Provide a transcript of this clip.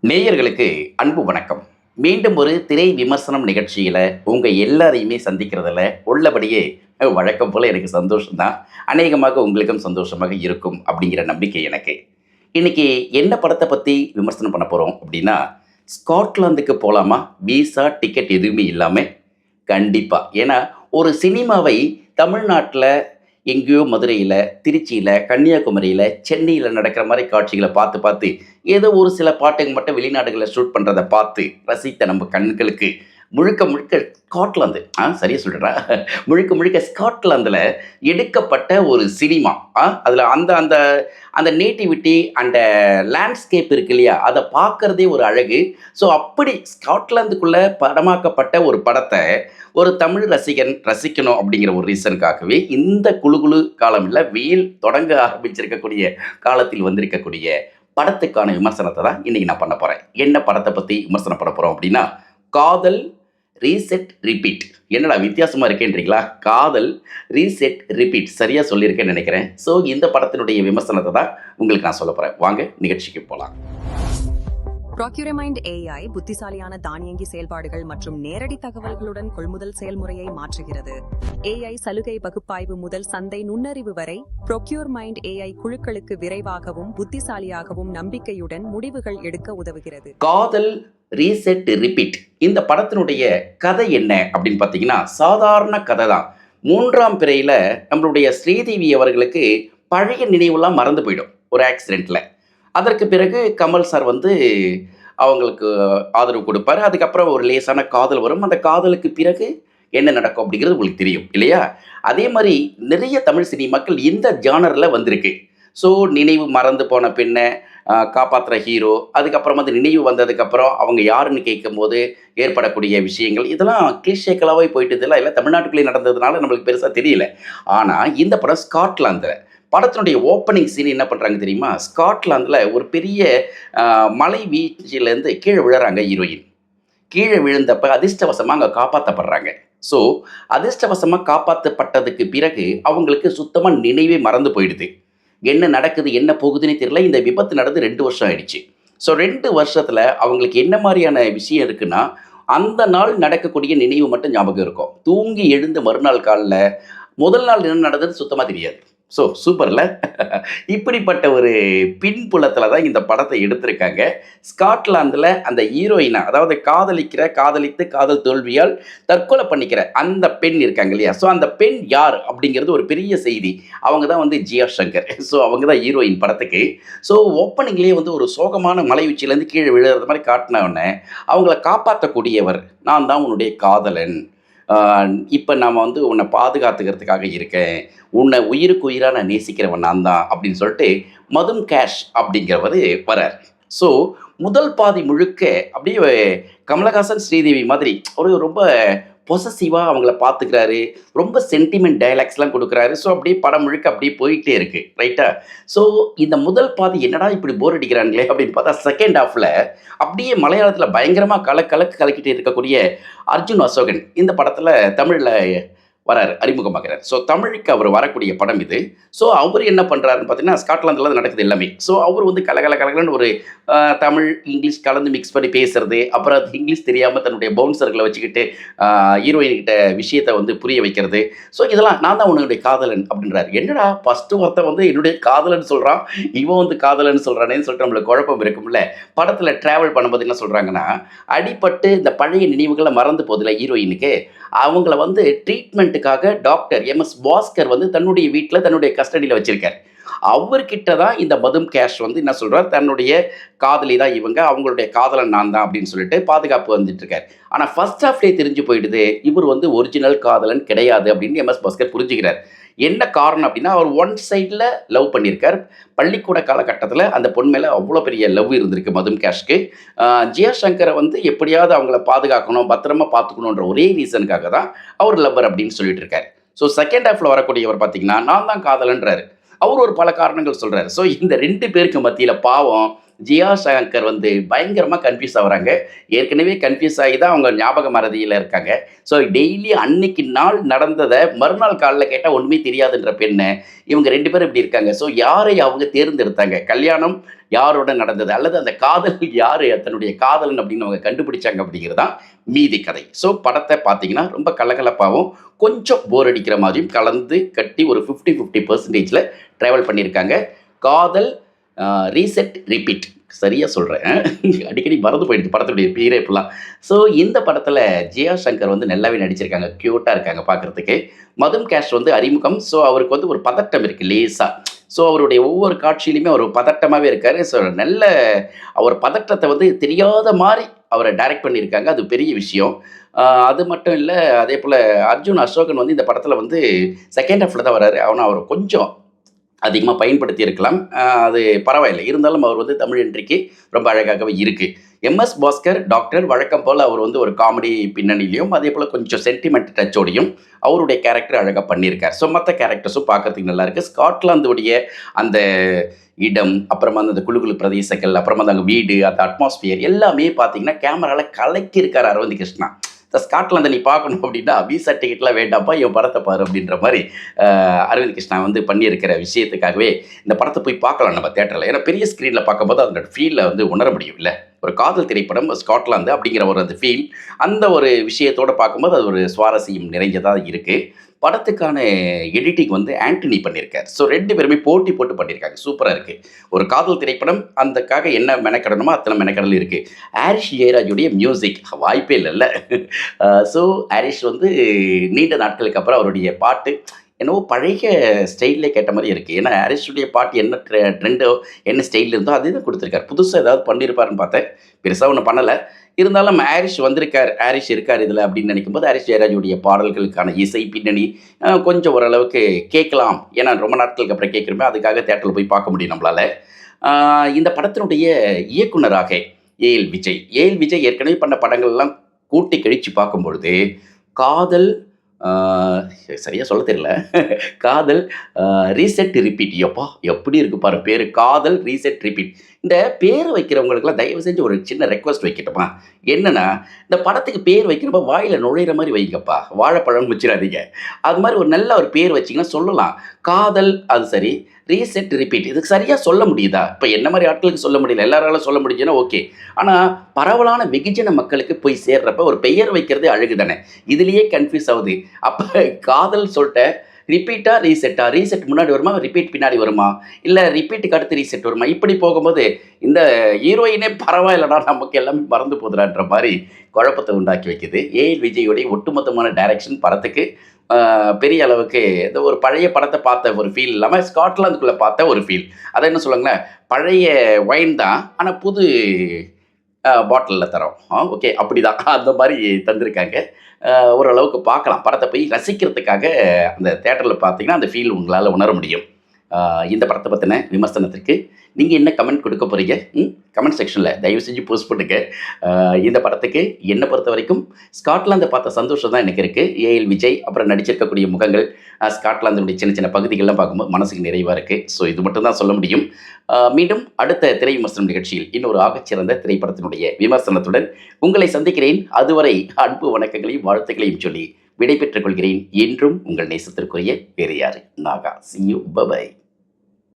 நேயர்களுக்கு அன்பு வணக்கம். மீண்டும் ஒரு திரை விமர்சனம் நிகழ்ச்சியில உங்க எல்லாரையுமே சந்திக்கிறதுல உள்ளபடியே வழக்கம் போல எனக்கு சந்தோஷம் தான். அநேகமாக உங்களுக்கும் சந்தோஷமாக இருக்கும் அப்படிங்கிற நம்பிக்கை எனக்கு. இன்னைக்கு என்ன படத்த பத்தி விமர்சனம் பண்ண போறோம் அப்படின்னா, ஸ்காட்லாந்துக்கு போலாமா? விசா, டிக்கெட் எதுவுமே இல்லாம? கண்டிப்பா. ஏன்னா, ஒரு சினிமாவை தமிழ்நாட்ல எங்கேயோ மதுரையில, திருச்சியில, கன்னியாகுமரியில, சென்னையில நடக்கிற மாரி காட்சிகள பார்த்து, பார்த்து ஏதோ ஒரு சில பாட்டுங்க மட்டும் வெளிநாடுகள்ல ஷூட் பண்றத பார்த்து ரசித்த நம்ம கண்களுக்கு முழுக்க, முழுக்க ஸ்காட்லாந்து சரியா சொல்றேனா? முழுக்க, முழுக்க ஸ்காட்லாந்துல எடுக்கப்பட்ட ஒரு சினிமா. அதுல அந்த அந்த அந்த நேட்டிவிட்டி அண்ட் லேண்ட்ஸ்கேப் இருக்கு இல்லையா? அத பார்க்கறதே ஒரு அழகு. ஸோ, அப்படி ஸ்காட்லாந்துக்குள்ள படமாக்கப்பட்ட ஒரு படத்த ஒரு தமிழ் ரசிகன் ரசிக்கணும் அப்படிங்கிற ஒரு ரீசனுக்காகவே இந்த குளு குளு காலம் இல்ல, வெயில் தொடங்க ஆரம்பிச்சிருக்கக்கூடிய காலத்தில் வந்திருக்கக்கூடிய படத்துக்கான விமர்சனத்த தான் இன்னைக்கு நான் பண்ண போறேன். என்ன படத்த பத்தி விமர்சனம் பண்ண போறோம் அப்படின்னா, காதல் ரீசெட் ரிப்பீட். என்னடா வித்தியாசமா இருக்கேன்றீங்களா? காதல் ரீசெட் ரிப்பீட் சரியா சொல்லியிருக்கேன்னு நினைக்கிறேன். ஸோ, இந்த படத்தினுடைய விமர்சனத்த தான் உங்களுக்கு நான் சொல்லப் போறேன். வாங்க நிகழ்ச்சிக்கு போலாம். ப்ராக்யூரமைண்ட் AI புத்திசாலியான தானியங்கி செயல்பாடுகள் மற்றும் நேரடி தகவல்களுடன் கொள்முதல் செயல்முறையை மாற்றுகிறது. AI சலுகை பகுப்பாய்வு முதல் சந்தை நுண்ணறிவு வரை ப்ரொக்யூர்மைண்ட் AI குழுக்களுக்கு விரைவாகவும் புத்திசாலியாகவும் நம்பிக்கையுடன் முடிவுகள் எடுக்க உதவுகிறது. காதல் ரீசெட் ரிப்பீட் இந்த படத்தினுடைய கதை என்ன அப்படின்னு பார்த்தீங்கன்னா, சாதாரண கதை தான். 3ஆம் பிறையில நம்மளுடைய ஸ்ரீதேவி அவர்களுக்கு பழைய நினைவெல்லாம் மறந்து போயிடும் ஒரு ஆக்சிடென்ட்ல. அதற்கு பிறகு கமல் சார் வந்து அவங்களுக்கு ஆதரவு கொடுப்பாரு. அதுக்கப்புறம் ஒரு லேசான காதல் வரும். அந்த காதலுக்கு பிறகு என்ன நடக்கும் அப்படிங்கிறது உங்களுக்கு தெரியும் இல்லையா? அதே மாரி நிறைய தமிழ் சினிமாக்கள் இந்த ஜானர்ல வந்திருக்கு. ஸோ, நினைவு மறந்து போன பெண்ண காப்பாத்துற ஹீரோ, அதுக்கப்புறம் வந்து நினைவு வந்ததுக்கப்புறம் அவங்க யாருன்னு கேட்கும்போது ஏற்படக்கூடிய விஷயங்கள், இதெல்லாம் கிளிஷேக்களாவே போயிட்டு இதெல்லாம் எல்லாம் தமிழ்நாட்டுக்குள்ளேயே நடந்ததுனால நம்மளுக்கு பெருசா தெரியல. ஆனா, இந்த படம் ஸ்காட்லாந்துல. படத்தினுடைய ஓப்பனிங் சீன் என்ன பண்றாங்க தெரியுமா? ஸ்காட்லாந்துல ஒரு பெரிய அ மலை வீழ்ச்சியிலேருந்து கீழ விழறாங்க ஹீரோயின். கீழ விழுந்தப்ப அதிர்ஷ்டவசமா அங்க காப்பாத்தப்படுறாங்க. ஸோ, அதிர்ஷ்டவசமா காப்பாத்தப்பட்டதுக்கு பிறகு அவங்களுக்கு சுத்தமா நினைவே மறந்து போயிடுது. என்ன நடக்குது, என்ன போகுதுன்னே தெரியல. இந்த விபத்து நடந்து 2 வருஷம் ஆயிடுச்சு. ஸோ, 2 வருஷத்துல அவங்களுக்கு என்ன மாரியான விஷயம் இருக்குன்னா, அந்த நாள் நடக்கக்கூடிய நினைவு மட்டும் ஞாபகம் இருக்கும். தூங்கி எழுந்த மறுநாள் காலைல முதல் நாள் என்ன நடந்ததுன்னு சுத்தமா தெரியாது. ஸோ, சூப்பர்ல. இப்படிப்பட்ட ஒரு பின்புலத்தில தான் இந்த படத்த எடுத்திருக்காங்க. ஸ்காட்லாந்துல அந்த ஹீரோயினா, அதாவது காதலித்து காதல் தோல்வியால் தற்கொலை பண்ணிக்கிற அந்த பெண் இருக்காங்க இல்லையா? ஸோ, அந்த பெண் யார் அப்படிங்கிறது ஒரு பெரிய செய்தி. அவங்க தான் வந்து ஜியா ஷங்கர். ஸோ, அவங்க தான் ஹீரோயின் படத்துக்கு. ஸோ, ஓப்பனிங்லேயே வந்து ஒரு சோகமான மலை உச்சியிலேருந்து கீழ விழுறது மாரி காட்டுன உடனே, அவங்கள காப்பாத்தக்கூடியவர், "நான் தான் உன்னுடைய காதலன். ஆ இப்ப நாம வந்து உன்ன பாதுகாத்துக்கிறதுக்காக இருக்கேன். உன்ன உயிருக்கு உயிரா நான் நேசிக்கிறவன் நான் தான்." அப்படின்னு சொல்லிட்டு மதுன் கேஷ் அப்படிங்கிறவரு வரார். ஸோ, முதல் பாதி முழுக்க அப்படியே கமலஹாசன், ஸ்ரீதேவி மாதிரி ஒரு ரொம்ப பொசசிவா அவங்கள பார்த்துக்கிறாரு. ரொம்ப சென்டிமென்ட் டயலாக்ஸ்லாம் குடுக்குறாரு. ஸோ, அப்படியே படம் முழுக்க அப்படியே போயிட்டே இருக்கு. ரைட்டா? ஸோ, இந்த முதல் பாதி என்னடா இப்படி போர் அடிக்கிறாங்களே அப்படின்னு பார்த்தா, செகண்ட் ஹாஃப்ல அப்படியே மலையாளத்தில பயங்கரமா கலக்கிட்டு இருக்கக்கூடிய அர்ஜுன் அசோகன் இந்த படத்தில தமிழ்ல வராரு. அறிமுகமாகுறாரு. ஸோ, தமிழுக்கு அவர் வரக்கூடிய படம் இது. ஸோ, அவரு என்ன பண்றாருன்னு பார்த்தீங்கன்னா, ஸ்காட்லாந்துல தான் நடக்குது எல்லாமே. ஸோ, அவரு வந்து கலகலன்னு ஒரு தமிழ், இங்கிலீஷ் கலந்து மிக்ஸ் பண்ணி பேசுறது, அப்புறம் அது இங்கிலீஷ் தெரியாம தன்னுடைய பவுன்சர்கள வச்சுக்கிட்டு ஹீரோயின் கிட்ட விஷயத்த வந்து புரிய வைக்கிறது. ஸோ, இதெல்லாம் "நான் தான் உன்னுடைய காதலன்" அப்படின்றாரு. என்னடா ஃபர்ஸ்ட்டு ஒருத்தன் வந்து என்னுடைய காதலன் சொல்றான், இவன் வந்து காதலன் சொல்றானேன்னு சொல்லிட்டு நம்மளுக்கு குழப்பம் இருக்கும்ல. படத்தில டிராவல் பண்ணும்போது என்ன சொல்றாங்கன்னா, அடிபட்டு இந்த பழைய நினைவுகள மறந்து போகுதுல்ல ஹீரோயினுக்கு, அவங்கள வந்து ட்ரீட்மெண்ட்டுக்காக டாக்டர் எம்.எஸ். பாஸ்கர் வந்து தன்னுடைய வீட்ல, தன்னுடைய கஸ்டடியில வச்சிருக்காரு. அவர்கிட்ட தான் இந்த மதும் கேஷ் வந்து என்ன சொல்றார், தன்னுடைய காதலி தான் இவங்க, அவங்களுடைய காதலன் நான் தான் அப்படின்னு சொல்லிட்டு பாதுகாப்பு வந்துட்டு இருக்காரு. ஆனா ஃபர்ஸ்ட் ஹாஃப்லயே தெரிஞ்சு போயிடுது, இவர் வந்து ஒரிஜினல் காதலன் கிடையாது அப்படின்னு எம்.எஸ். பாஸ்கர் புரிஞ்சுக்கிறார். என்ன காரணம் அப்படின்னா, அவர் ஒன் சைட்ல லவ் பண்ணியிருக்கார். பள்ளிக்கூட காலகட்டத்தில அந்த பொண்ணு மேல அவ்வளோ பெரிய லவ் இருந்திருக்கு மதும் கேஷ்க்கு. ஜியா சங்கர வந்து எப்படியாவது அவங்கள பாதுகாக்கணும், பத்திரமா பார்த்துக்கணுன்ற ஒரே ரீசனுக்காக தான் அவர் லவ்வர் அப்படின்னு சொல்லிட்டு இருக்காரு. ஸோ, செகண்ட் ஹாஃப்ல வரக்கூடியவர் பார்த்தீங்கன்னா, நான் தான் காதலன்றாரு. அவரு ஒரு பல காரணங்கள் சொல்றாரு. ஸோ, இந்த 2 பேருக்கு மத்தியில பாவம் ஜியா சங்கர் வந்து பயங்கரமாக கன்ஃபியூஸ் ஆகுறாங்க. ஏற்கனவே கன்ஃபியூஸ் ஆகி தான் அவங்க ஞாபக மறதியில் இருக்காங்க. ஸோ டெய்லி அன்னைக்கு நாள் நடந்ததை மறுநாள் காலைல கேட்டால் ஒன்றுமே தெரியாதுன்ற பெண்ணு இவங்க 2 பேரும் இப்படி இருக்காங்க. ஸோ யாரை அவங்க தேர்ந்தெடுத்தாங்க? கல்யாணம் யாரோட நடந்தது? அல்லது அந்த காதல் யார் தன்னுடைய காதலன் அப்படின்னு அவங்க கண்டுபிடிச்சாங்க அப்படிங்கிறது தான் மீதி கதை. ஸோ படத்தை பார்த்தீங்கன்னா ரொம்ப கலகலப்பாகவும் கொஞ்சம் போர் அடிக்கிற மாதிரியும் கலந்து கட்டி ஒரு 50-50% ட்ராவல் பண்ணியிருக்காங்க. காதல் ரீசெட் ரிப்பீட் சரியாக சொல்கிறேன். அடிக்கடி மறந்து போயிடுது படத்துடைய பேரே இப்பெல்லாம். ஸோ இந்த படத்தில் ஜியா சங்கர் வந்து நல்லாவே நடிச்சிருக்காங்க. க்யூட்டாக இருக்காங்க பார்க்குறதுக்கு. மதும் கேஷ் வந்து அறிமுகம். ஸோ அவருக்கு வந்து ஒரு பதட்டம் இருக்குது லேசாக. ஸோ அவருடைய ஒவ்வொரு காட்சியிலுமே அவர் பதட்டமாகவே இருக்கார். ஸோ நல்ல அவர் பதட்டத்தை வந்து தெரியாத மாதிரி அவரை டைரக்ட் பண்ணியிருக்காங்க. அது பெரிய விஷயம். அது மட்டும் இல்லை, அதே போல் அர்ஜுன் அசோகன் வந்து இந்த படத்தில் வந்து செகண்ட் ஹாஃபில் தான் வராரு. ஆனால் அவர் கொஞ்சம் அதிகமாக பயன்படுத்தி இருக்கலாம். அது பரவாயில்லை. இருந்தாலும் அவர் வந்து தமிழ் என்ட்ரிக்கு ரொம்ப அழகாகவே இருக்குது. எம்எஸ் பாஸ்கர் டாக்டர் வழக்கம் போல் அவர் வந்து ஒரு காமெடி பின்னணியிலையும் அதே போல் கொஞ்சம் சென்டிமெண்ட் டச்சோடையும் அவருடைய கேரக்டர் அழகாக பண்ணியிருக்கார். ஸோ மற்ற கேரக்டர்ஸும் பார்க்கறதுக்கு நல்லாயிருக்கு. ஸ்காட்லாந்துடைய அந்த இடம், அப்புறமா அந்த குழு பிரதேசங்கள், அப்புறமா அந்த வீடு, அந்த அட்மாஸ்பியர் எல்லாமே பார்த்தீங்கன்னா கேமராவில் கலக்கியிருக்கார் அரவிந்த் கிருஷ்ணா. இந்த ஸ்காட்லாந்தை நீ பார்க்கணும் அப்படின்னா விசா டிக்கெட்லாம் வேண்டாம்ப்பா, என் படத்தை பாரு அப்படின்ற மாதிரி அரவிந்த் கிருஷ்ணா வந்து பண்ணியிருக்கிற விஷயத்துக்காகவே இந்த படத்தை போய் பார்க்கலாம் நம்ம தேட்டரில். ஏன்னா பெரிய ஸ்க்ரீனில் பார்க்கும்போது அதோட ஃபீலில் வந்து உணர முடியும் இல்லை. ஒரு காதல் திரைப்படம் ஸ்காட்லாந்து அப்படிங்கிற ஒரு அந்த ஃபீல், அந்த ஒரு விஷயத்தோடு பார்க்கும்போது அது ஒரு சுவாரஸ்யம் நிறைஞ்சதாக இருக்குது. படத்துக்கான எடிட்டிங் வந்து ஆண்டனி பண்ணியிருக்கார். ஸோ 2 பேருமே போட்டி போட்டு பண்ணியிருக்காங்க. சூப்பராக இருக்குது. ஒரு காதல் திரைப்படம், அதுக்காக என்ன மெனக்கடணுமோ அத்தனை மெனக்கடல் இருக்குது. ஹாரிஸ் ஜெயராஜுடைய மியூசிக் வாய்ப்பே இல்லைல்ல. ஸோ ஹாரிஸ் வந்து நீண்ட நாட்களுக்கு அப்புறம் அவருடைய பாட்டு என்னவோ பழைய ஸ்டைல்லே கேட்ட மாதிரி இருக்குது. ஏன்னா ஹாரிஸுடைய பாட்டு என்ன ட்ரெண்டோ என்ன ஸ்டைலில் இருந்தோ அதே தான் கொடுத்துருக்காரு. புதுசாக ஏதாவது பண்ணியிருப்பாருன்னு பார்த்தேன். பெருசாக ஒன்றும் பண்ணலை. இருந்தாலும் ஹாரிஸ் வந்திருக்கார், ஹாரிஸ் இருக்கார் இதில் அப்படின்னு நினைக்கும்போது ஹாரிஸ் ஜெயராஜுடைய பாடல்களுக்கான இசை பின்னணி கொஞ்சம் ஓரளவுக்கு கேட்கலாம். ஏன்னா ரொம்ப நாட்களுக்கு அப்புறம் கேட்குறோமே, அதுக்காக தேட்டரில் போய் பார்க்க முடியும் நம்மளால். இந்த படத்தினுடைய இயக்குனராக ஏஎல் விஜய். ஏஎல் விஜய் ஏற்கனவே பண்ண படங்கள்லாம் கூட்டி கழித்து பார்க்கும்பொழுது காதல் சரியாக சொல்ல தெரியல. காதல் ரீசெட் ரிப்பீட். எப்பா எப்படி இருக்கு பாரு பேர், காதல் ரீசெட் ரிப்பீட். இந்த பேர் வைக்கிறவங்களுக்குலாம் தயவு செஞ்சு ஒரு சின்ன ரெக்வஸ்ட் வைக்கட்டுமா? என்னென்னா, இந்த படத்துக்கு பேர் வைக்கிறப்ப வாயில் நுழையிற மாதிரி வைங்கப்பா, வாழைப்பழம் வச்சிடாதீங்க. அது மாதிரி ஒரு நல்ல ஒரு பேர் வச்சிங்கன்னா சொல்லலாம். காதல் அது சரி, ரீசெட் ரிப்பீட் இதுக்கு சரியாக சொல்ல முடியுதா? இப்போ என்ன மாதிரி ஆட்களுக்கு சொல்ல முடியல, எல்லாராலும் சொல்ல முடிஞ்சுன்னா ஓகே. ஆனால் பரவலான வெகுஜன மக்களுக்கு போய் சேர்றப்ப ஒரு பெயர் வைக்கிறதே அழகு தானே. இதுலேயே கன்ஃபியூஸ் ஆகுது. அப்போ காதல் சொல்லிட்ட ரிப்பீட்டா ரீசெட்டா? ரீசெட் முன்னாடி வருமா, ரிப்பீட் பின்னாடி வருமா, இல்லை ரிப்பீட்டுக்கு அடுத்து ரீசெட் வருமா? இப்படி போகும்போது இந்த ஹீரோயினே பரவாயில்லடா, நமக்கு எல்லாமே மறந்து போதுறான்ற மாதிரி குழப்பத்தை உண்டாக்கி வைக்குது. ஏஎல் விஜயோடைய ஒட்டுமொத்தமான டைரக்ஷன் படத்துக்கு பெரிய அளவுக்கு இந்த ஒரு பழைய படத்தை பார்த்த ஒரு ஃபீல் இல்லாமல் ஸ்காட்லாந்துக்குள்ளே பார்த்த ஒரு ஃபீல். அதை என்ன சொல்லுவாங்களேன், பழைய ஒயின் தான் ஆனால் புது பாட்டிலில் தரோம். ஓகே, அப்படி தான் அந்த மாதிரி தந்திருக்காங்க. ஓரளவுக்கு பார்க்கலாம். படத்தை போய் ரசிக்கிறதுக்காக அந்த தேட்டரில் பார்த்தீங்கன்னா அந்த ஃபீல் உங்களால் உணர முடியும். இந்த படத்தை பற்றின விமர்சனத்திற்கு நீங்கள் என்ன கமெண்ட் கொடுக்க போகிறீங்க? கமெண்ட் செக்ஷனில் தயவு செஞ்சு போஸ்ட் பண்ணுங்க. இந்த படத்துக்கு என்னை பொறுத்த வரைக்கும் ஸ்காட்லாந்தை பார்த்த சந்தோஷம் தான் எனக்கு இருக்குது. ஏஎல் விஜய் அப்புறம் நடிச்சிருக்கக்கூடிய முகங்கள், ஸ்காட்லாந்தினுடைய சின்ன சின்ன பகுதிகள்லாம் பார்க்கும்போது மனசுக்கு நிறைவாக இருக்குது. ஸோ இது மட்டும் தான் சொல்ல முடியும். மீண்டும் அடுத்த திரை விமர்சனம் நிகழ்ச்சியில் இன்னொரு ஆகச்சிறந்த திரைப்படத்தினுடைய விமர்சனத்துடன் உங்களை சந்திக்கிறேன். அதுவரை அன்பு வணக்கங்களையும் வாழ்த்துக்களையும் சொல்லி விடை பெற்றுக் கொள்கிறேன். என்றும் உங்கள் நேசத்திற்குரிய வேறு யாரு Naga. See you. Bye bye.